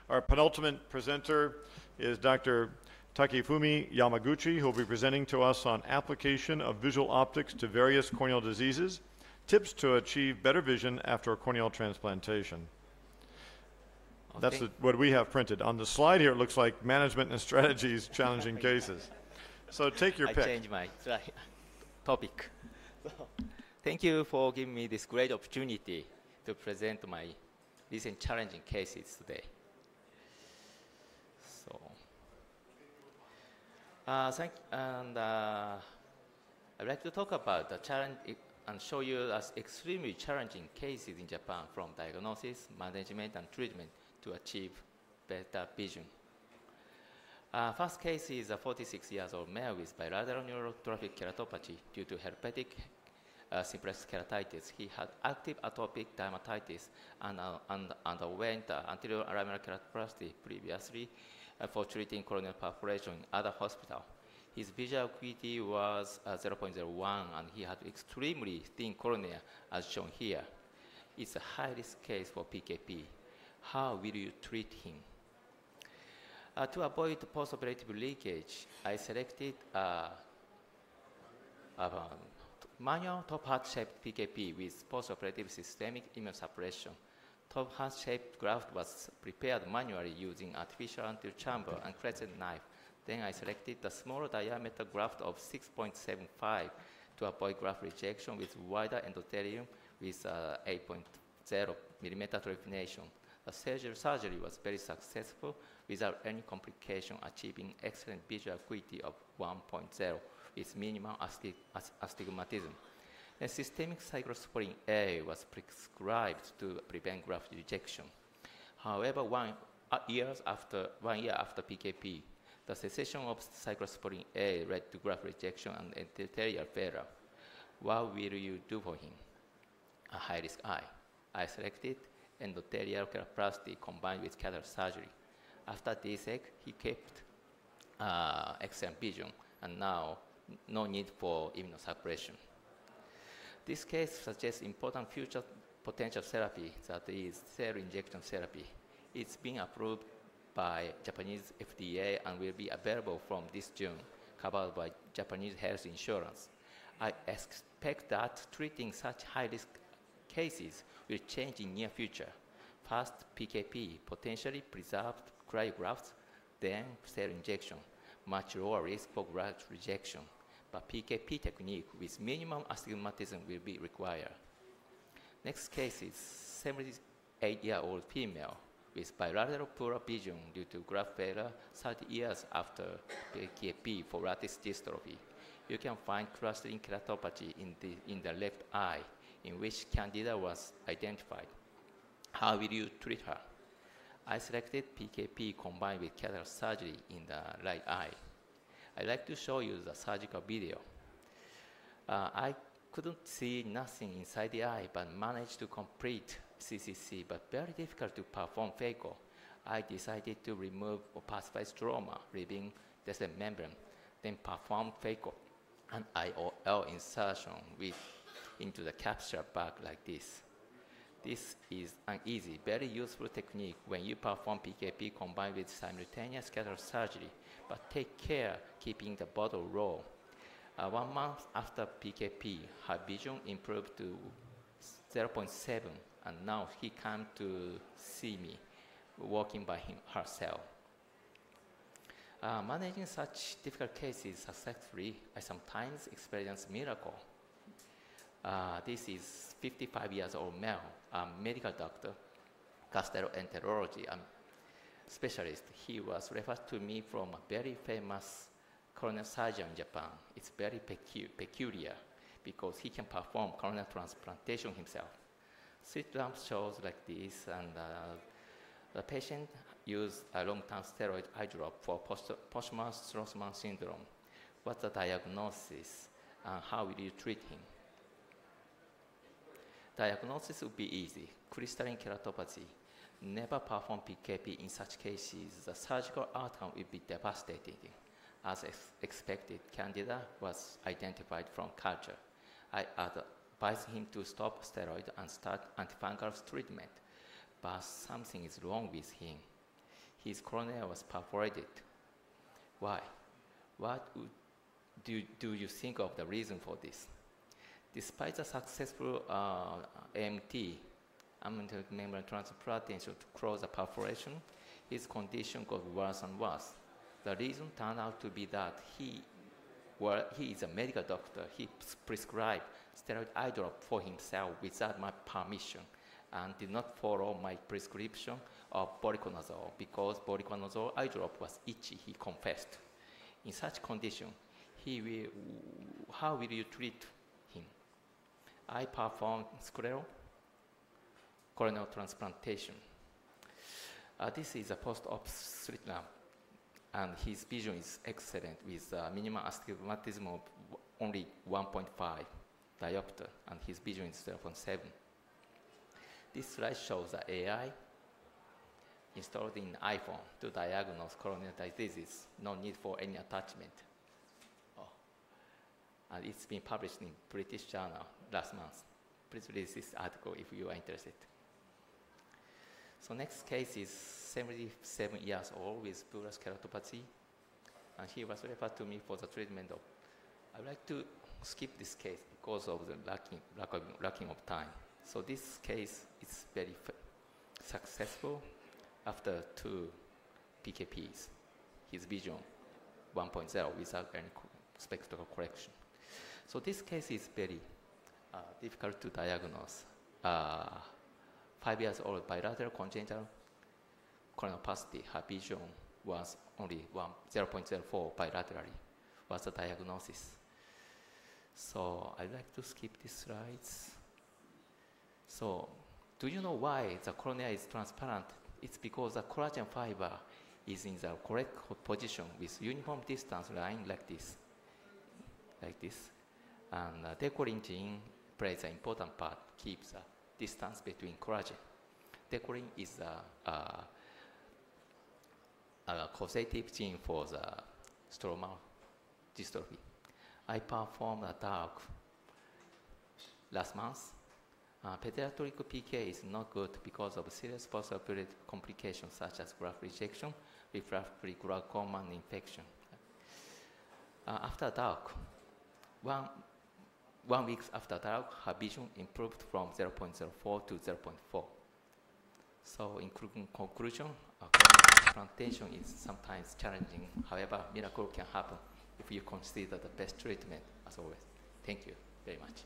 Our penultimate presenter is Dr. Takefumi Yamaguchi, who will be presenting to us on application of visual optics to various corneal diseases, tips to achieve better vision after a corneal transplantation. That's what we have printed. On the slide here, it looks like management and strategies, challenging cases. So take your pick. I changed my topic. So, thank you for giving me this great opportunity to present my recent challenging cases today. So, I'd like to talk about the challenge and show you extremely challenging cases in Japan, from diagnosis, management, and treatment to achieve better vision. First case is a 46-year-old male with bilateral neurotrophic keratopathy due to herpetic simplex keratitis. He had active atopic dermatitis and underwent anterior lamellar keratoplasty previously for treating corneal perforation in other hospital. His visual acuity was 0.01 and he had extremely thin cornea as shown here. It's a high-risk case for PKP. How will you treat him? To avoid postoperative leakage, I selected manual top hat-shaped PKP with postoperative systemic immunosuppression. Top hat-shaped graft was prepared manually using artificial anterior chamber and crescent knife. Then I selected the smaller diameter graft of 6.75 to avoid graft rejection with wider endothelium with 8.0 millimeter trephination. The surgery was very successful without any complication, achieving excellent visual acuity of 1.0 with minimal astigmatism. And systemic cyclosporin A was prescribed to prevent graft rejection. However, 1 year after PKP, the cessation of cyclosporin A led to graft rejection and endothelial failure. What will you do for him? A high-risk eye. I selected endothelial keratoplasty combined with cataract surgery. After DSEC, he kept excellent vision, and now no need for immunosuppression. This case suggests important future potential therapy, that is cell injection therapy. It's been approved by Japanese FDA and will be available from this June, covered by Japanese health insurance. I expect that treating such high-risk cases will change in near future. First, PKP, potentially preserved cryografts, then cell injection, much lower risk for graft rejection. But PKP technique with minimum astigmatism will be required. Next case is 78-year-old female with bilateral poor vision due to graft failure 30 years after PKP for lattice dystrophy. You can find clustering keratopathy in the left eye, in which candida was identified. How will you treat her? I selected PKP combined with cataract surgery in the right eye. I'd like to show you the surgical video. I couldn't see nothing inside the eye, but managed to complete CCC, but very difficult to perform phaco. I decided to remove opacified stroma, leaving the membrane, then perform phaco and IOL insertion into the capsular bag like this. This is an easy, very useful technique when you perform PKP combined with simultaneous cataract surgery, but take care keeping the bottle low. 1 month after PKP, her vision improved to 0.7, and now he came to see me, walking by herself. Managing such difficult cases successfully, I sometimes experience miracle. This is 55 years old male, a medical doctor, gastroenterology specialist. He was referred to me from a very famous corneal surgeon in Japan. It's very peculiar because he can perform corneal transplantation himself. Slit lamp shows like this, and the patient used a long-term steroid eye drop for posthumous Straussman syndrome. What's the diagnosis and how will you treat him? Diagnosis would be easy. Crystalline keratopathy. Never perform PKP in such cases. The surgical outcome will be devastating. As expected, candida was identified from culture. I advised him to stop steroid and start antifungal treatment, but something is wrong with him. his cornea was perforated. Why? What do you think of the reason for this? Despite the successful AMT, amniotic membrane transplantation to close the perforation, his condition got worse and worse. The reason turned out to be that he is a medical doctor. He prescribed steroid eye drop for himself without my permission and did not follow my prescription of voriconazole because voriconazole eye drop was itchy, he confessed. In such condition, how will you treat him? I performed scleral corneal transplantation. This is a post-op slit-lamp, and his vision is excellent with minimum astigmatism of only 1.5 diopter, and his vision is 0.7. This slide shows the AI installed in iPhone to diagnose corneal diseases. No need for any attachment. And it's been published in British Journal last month. Please read this article if you are interested. So next case is 77 years old with bullous keratopathy, and he was referred to me for the treatment of. I would like to skip this case because of the lacking of time. So this case is very successful after 2 PKPs. His vision 1.0 without any spectacle correction. So this case is very difficult to diagnose. 5 years old bilateral congenital corneal opacity, her vision was only 0.04 bilaterally, was the diagnosis. So I'd like to skip these slides. So do you know why the cornea is transparent? It's because the collagen fiber is in the correct position with uniform distance line like this. And decorin gene plays an important part, keeps the distance between collagen. Decorin is a causative gene for the stromal dystrophy. I performed a talk last month. Pediatric PK is not good because of serious postoperative complications such as graft rejection, refractory glaucoma, and infection. After talk, one week after talk, her vision improved from 0.04 to 0.4. So in conclusion, corneal transplantation is sometimes challenging. However, miracle can happen if you consider the best treatment as always. Thank you very much.